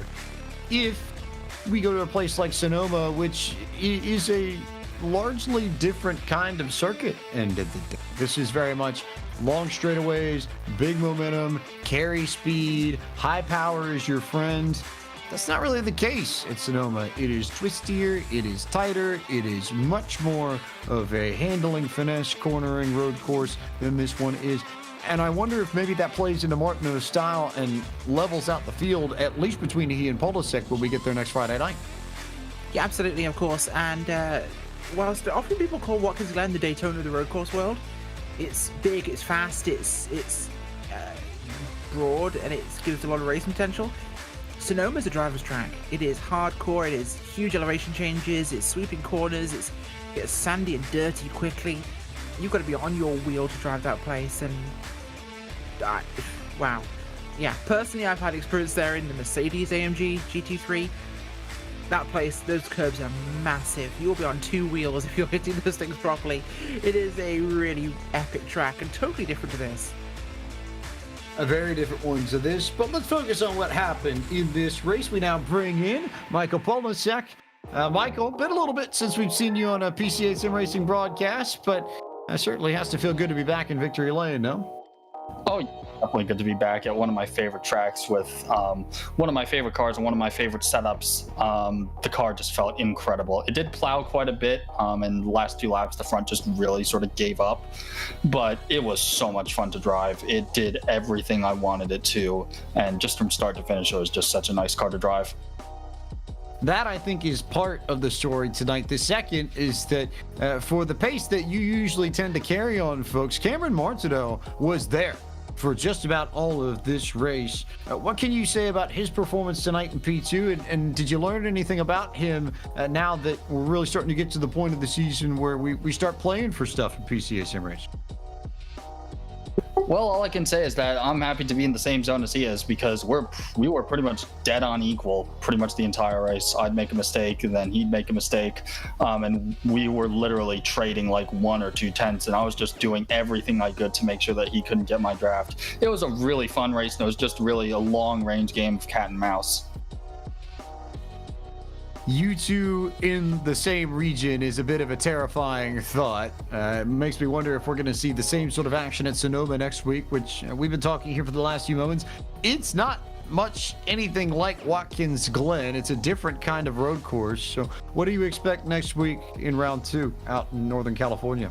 if we go to a place like Sonoma, which is a largely different kind of circuit end of the day. This is very much long straightaways, big momentum, carry speed, high power is your friend. That's not really the case at Sonoma. It is twistier, it is tighter, it is much more of a handling, finesse, cornering road course than this one is. And I wonder if maybe that plays into Martineau's style and levels out the field, at least between he and Polasek when we get there next Friday night.
Yeah, absolutely, of course. And whilst often people call Watkins Glen the Daytona of the road course world, it's big, it's fast, it's broad, and it gives a lot of racing potential. Sonoma's a driver's track. It is hardcore, it is huge elevation changes, it's sweeping corners, it's sandy and dirty quickly. You've got to be on your wheel to drive that place, and wow. Yeah, personally, I've had experience there in the Mercedes AMG GT3. that place, those curbs are massive. You'll be on 2 wheels if you're hitting those things properly. It is a really epic track and totally different to this.
A very different one to this, but let's focus on what happened in this race. We now bring in Michael Polasek. Michael, been a little bit since we've seen you on a PCA Sim Racing broadcast, but certainly has to feel good to be back in Victory Lane, no?
Oh, definitely good to be back at one of my favorite tracks with one of my favorite cars and one of my favorite setups. The car just felt incredible. It did plow quite a bit, and the last 2 laps, the front just really sort of gave up. But it was so much fun to drive. It did everything I wanted it to, and just from start to finish, it was just such a nice car to drive.
That, I think, is part of the story tonight. The second is that for the pace that you usually tend to carry on, folks, Cameron Martineau was there for just about all of this race. What can you say about his performance tonight in P2? And did you learn anything about him now that we're really starting to get to the point of the season where we start playing for stuff in PCA Sim Race?
Well, all I can say is that I'm happy to be in the same zone as he is, because we were pretty much dead on equal pretty much the entire race. I'd make a mistake and then he'd make a mistake, and we were literally trading like 1 or 2 tenths, and I was just doing everything I could to make sure that he couldn't get my draft. It was a really fun race, and it was just really a long range game of cat and mouse.
You two in the same region is a bit of a terrifying thought. It makes me wonder if we're going to see the same sort of action at Sonoma next week, which we've been talking here for the last few moments. It's not much anything like Watkins Glen. It's a different kind of road course. So what do you expect next week in round 2 out in Northern California?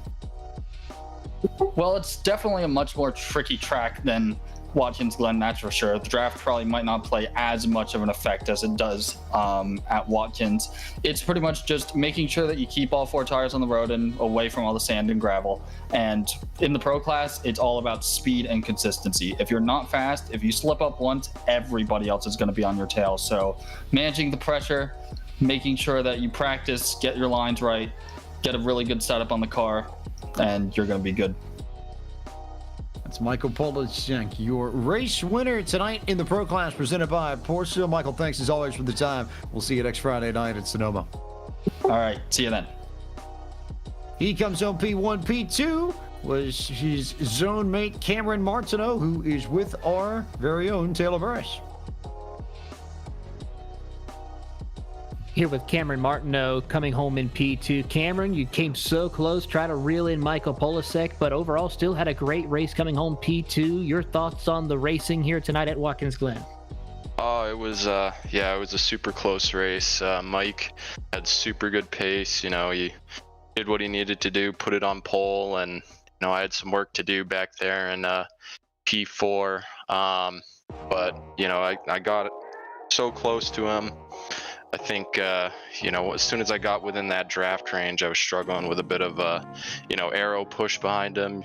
Well, it's definitely a much more tricky track than Watkins Glen, that's for sure. The draft probably might not play as much of an effect as it does at Watkins. It's pretty much just making sure that you keep all 4 tires on the road and away from all the sand and gravel. And in the pro class, it's all about speed and consistency. If you're not fast, if you slip up once, everybody else is going to be on your tail. So managing the pressure, making sure that you practice, get your lines right, get a really good setup on the car, and you're going to be good.
That's Michael Polasek, your race winner tonight in the Pro Class, presented by Porsche. Michael, thanks as always for the time. We'll see you next Friday night at Sonoma.
All right, see you then.
He comes home P1, P2 was his zone mate Cameron Martineau, who is with our very own Taylor Burris.
Here with Cameron Martineau coming home in P2. Cameron, you came so close, try to reel in Michael Polasek, but overall still had a great race coming home P2. Your thoughts on the racing here tonight at Watkins Glen?
Oh, it was a super close race. Mike had super good pace. You know, he did what he needed to do, put it on pole, and I had some work to do back there in P4. But I got so close to him. I think, as soon as I got within that draft range, I was struggling with a bit of aero push behind him.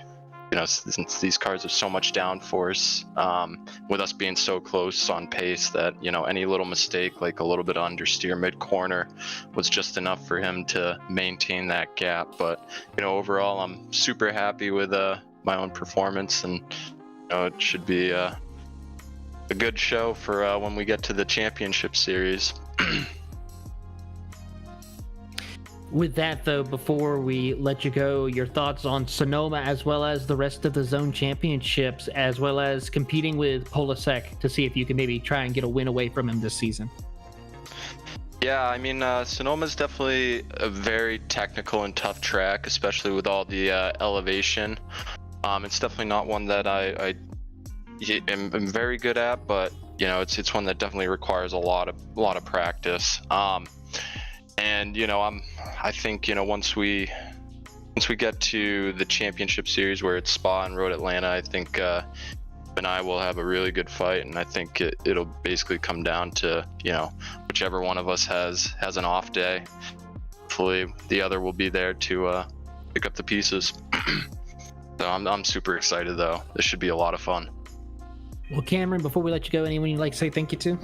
Since these cars have so much downforce, with us being so close on pace that, any little mistake, like a little bit of understeer mid-corner, was just enough for him to maintain that gap. But, overall, I'm super happy with my own performance, and, it should be a good show for when we get to the championship series.
With that, though, before we let you go, your thoughts on Sonoma as well as the rest of the zone championships, as well as competing with Polasek to see if you can maybe try and get a win away from him this season.
Yeah, I mean, Sonoma's definitely a very technical and tough track, especially with all the elevation. It's definitely not one that I am very good at, but it's one that definitely requires a lot of practice. And I think once we get to the championship series where it's Spa and Road Atlanta, I think and I will have a really good fight, and I think it'll basically come down to whichever one of us has an off day. Hopefully the other will be there to pick up the pieces. So I'm super excited though. This should be a lot of fun.
Well, Cameron, before we let you go, anyone you'd like to say thank you to?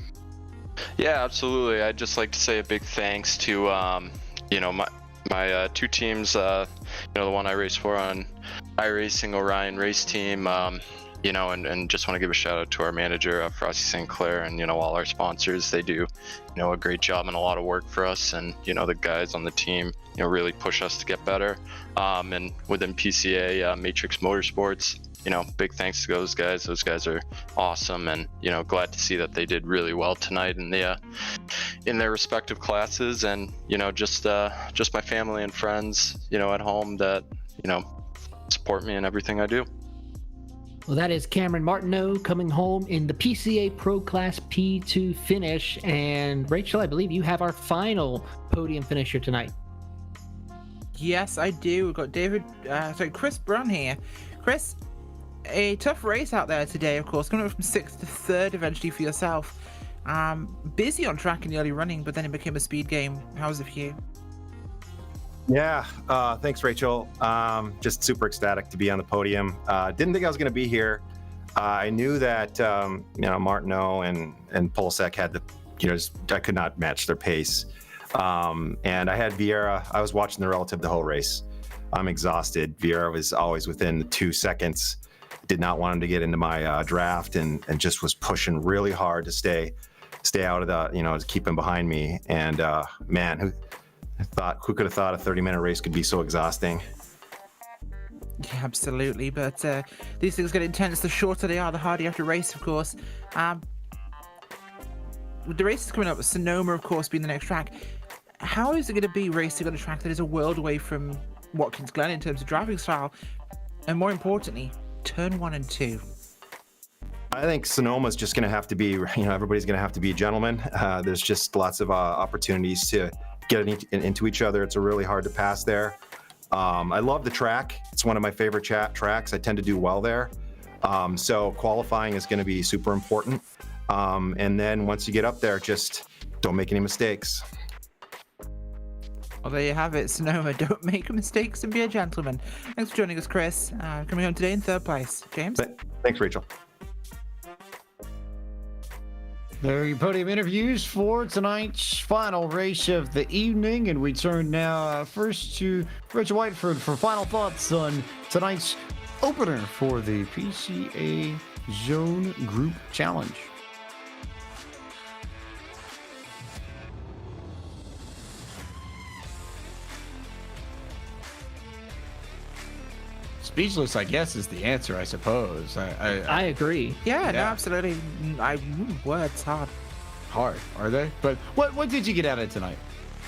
Yeah, absolutely. I'd just like to say a big thanks to my 2 teams. The one I race for on iRacing Orion Race Team. and just want to give a shout out to our manager, Frosty St. Clair, and, all our sponsors. They do, a great job and a lot of work for us. And, the guys on the team, really push us to get better. And within PCA, Matrix Motorsports, big thanks to those guys. Those guys are awesome. And, glad to see that they did really well tonight in their respective classes. And, just my family and friends, at home that, support me in everything I do.
Well, that is Cameron Martineau coming home in the PCA Pro Class P2 finish. And Rachel, I believe you have our final podium finisher tonight.
Yes, I do. We've got Chris Brown here. Chris, a tough race out there today, of course, coming up from 6th to 3rd eventually for yourself. Busy on track in the early running, but then it became a speed game. How was it for you?
Yeah, thanks, Rachel. Just super ecstatic to be on the podium. Didn't think I was going to be here. I knew that Martineau and Polsek had I could not match their pace. And I had Vieira. I was watching the relative the whole race. I'm exhausted. Vieira was always within 2 seconds. Did not want him to get into my draft, and just was pushing really hard to stay out of the to keep him behind me. And man, who could have thought a 30-minute race could be so exhausting?
Yeah, absolutely. But these things get intense. The shorter they are, the harder you have to race, of course. The race is coming up with Sonoma, of course, being the next track. How is it going to be racing on a track that is a world away from Watkins Glen in terms of driving style? And more importantly, turn 1 and 2.
I think Sonoma's just going to have to be, everybody's going to have to be a gentleman. There's just lots of opportunities to get into each other. It's really hard to pass there. I love the track. It's one of my favorite tracks. I tend to do well there. So qualifying is going to be super important. And then once you get up there, just don't make any mistakes.
Well, there you have it, Sonoma. Don't make mistakes and be a gentleman. Thanks for joining us, Chris. Coming home today in 3rd place. James?
Thanks, Rachel.
There are your podium interviews for tonight's final race of the evening, and we turn now first to Rachel Whiteford for final thoughts on tonight's opener for the PCA Zone Group Challenge. Speechless, I guess, is the answer, I suppose.
I agree.
Yeah, no, absolutely. Words hard.
Hard, are they? But what did you get out of tonight?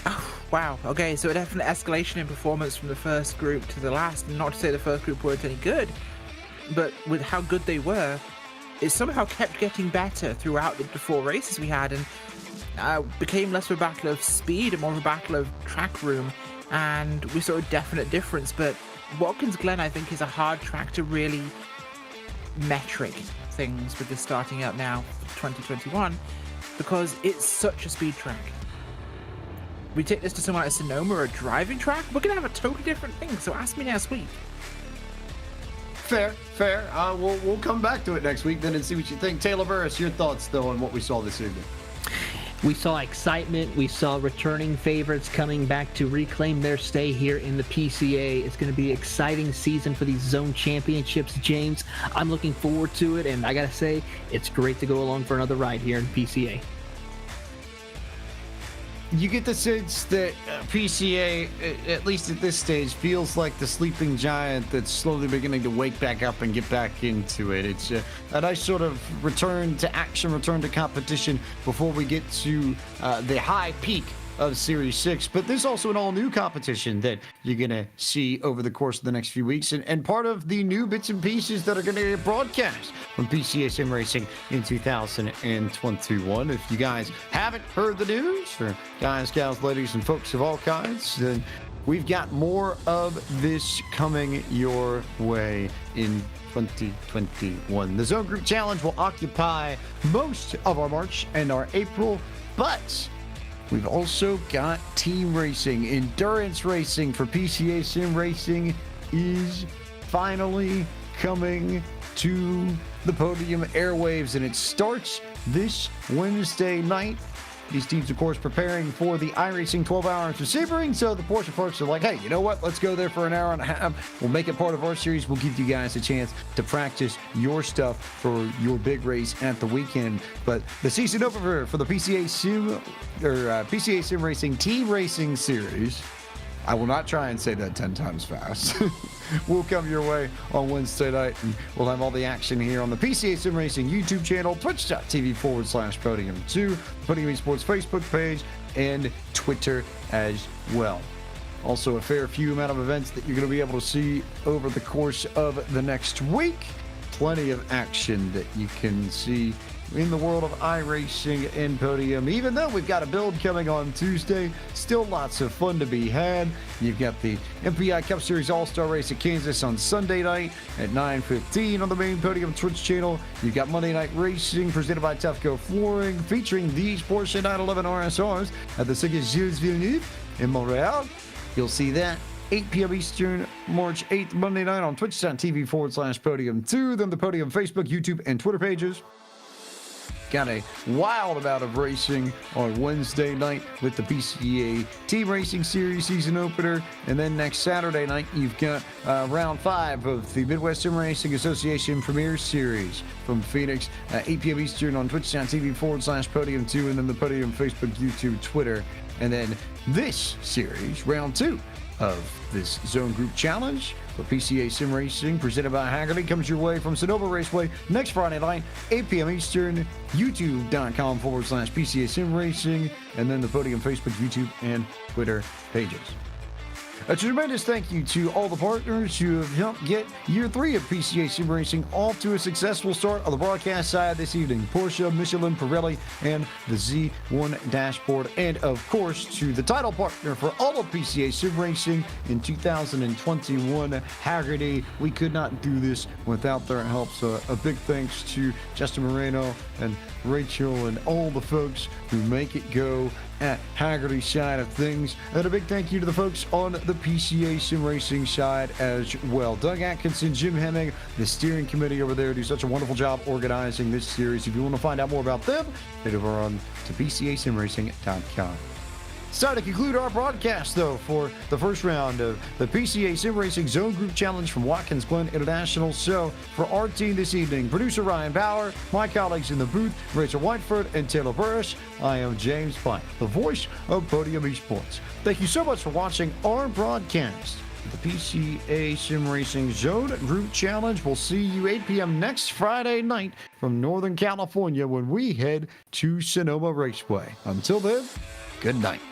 Oh, wow. Okay, so a definite escalation in performance from the first group to the last. Not to say the first group weren't any good, but with how good they were, it somehow kept getting better throughout the 4 races we had, and became less of a battle of speed and more of a battle of track room, and we saw a definite difference. But Watkins Glen, I think, is a hard track to really metric things with this starting up now for 2021, because it's such a speed track. We take this to somewhere like Sonoma or a driving track, we're going to have a totally different thing, so ask me next week.
Fair. We'll come back to it next week then and see what you think. Taylor Burris, your thoughts, though, on what we saw this evening?
We saw excitement. We saw returning favorites coming back to reclaim their stay here in the PCA. It's going to be an exciting season for these zone championships, James. I'm looking forward to it, and I got to say, it's great to go along for another ride here in PCA.
You get the sense that PCA, at least at this stage, feels like the sleeping giant that's slowly beginning to wake back up and get back into it. It's a nice sort of return to action, return to competition before we get to the high peak of Series 6. But there's also an all-new competition that you're going to see over the course of the next few weeks, and part of the new bits and pieces that are going to get broadcast from PCA Sim Racing in 2021. If you guys haven't heard the news, or guys, gals, ladies, and folks of all kinds, then we've got more of this coming your way in 2021. The Zone Group Challenge will occupy most of our March and our April, but we've also got team racing. Endurance racing for PCA Sim Racing is finally coming to the podium airwaves, and it starts this Wednesday night These teams, of course, preparing for the iRacing 12 Hours of Sebring. So the Porsche folks are like, hey, you know what? Let's go there for an hour and a half. We'll make it part of our series. We'll give you guys a chance to practice your stuff for your big race at the weekend. But the season opener for the PCA Sim Racing Team Racing Series, I will not try and say that 10 times fast. Will come your way on Wednesday night, and we'll have all the action here on the PCA Sim Racing YouTube channel, twitch.tv/podium2, Podium Esports Facebook page, and Twitter as well. Also, a fair few amount of events that you're going to be able to see over the course of the next week. Plenty of action that you can see in the world of iRacing and Podium. Even though we've got a build coming on Tuesday, still lots of fun to be had. You've got the MPI Cup Series All-Star Race at Kansas on Sunday night at 9:15 on the main Podium Twitch channel. You've got Monday Night Racing presented by Tufco Flooring, featuring these Porsche 911 RSRs at the Circuit Gilles Villeneuve in Montreal. You'll see that 8 p.m. Eastern, March 8th, Monday night on twitch.tv/podium2, then the Podium Facebook, YouTube, and Twitter pages. Got a wild amount of racing on Wednesday night with the PCA Team Racing Series season opener. And then next Saturday night, you've got round 5 of the Midwest Sim Racing Association Premier Series from Phoenix, 8 p.m. Eastern on twitch.tv/podium2, and then the Podium Facebook, YouTube, Twitter. And then this series, round 2 of this Zone Group Challenge for PCA Sim Racing, presented by Hagerty, comes your way from Sonoma Raceway next Friday night, 8 p.m. Eastern, youtube.com/PCA Sim Racing, and then the Podium Facebook, YouTube, and Twitter pages. A tremendous thank you to all the partners who have helped get year 3 of PCA Sim Racing off to a successful start on the broadcast side this evening. Porsche, Michelin, Pirelli, and the Z1 dashboard. And of course, to the title partner for all of PCA Sim Racing in 2021, Hagerty. We could not do this without their help. So a big thanks to Justin Moreno and Rachel and all the folks who make it go at Hagerty side of things. And a big thank you to the folks on the PCA Sim Racing side as well. Doug Atkinson, Jim Hemming, the steering committee over there do such a wonderful job organizing this series. If you want to find out more about them, head over on to PCASimRacing.com. It's time to conclude our broadcast, though, for the first round of the PCA Sim Racing Zone Group Challenge from Watkins, Glen International. So, for our team this evening, producer Ryan Bauer, my colleagues in the booth, Rachel Whiteford and Taylor Burris, I am James Pike, the voice of Podium Esports. Thank you so much for watching our broadcast of the PCA Sim Racing Zone Group Challenge. We'll see you 8 p.m. next Friday night from Northern California when we head to Sonoma Raceway. Until then, good night.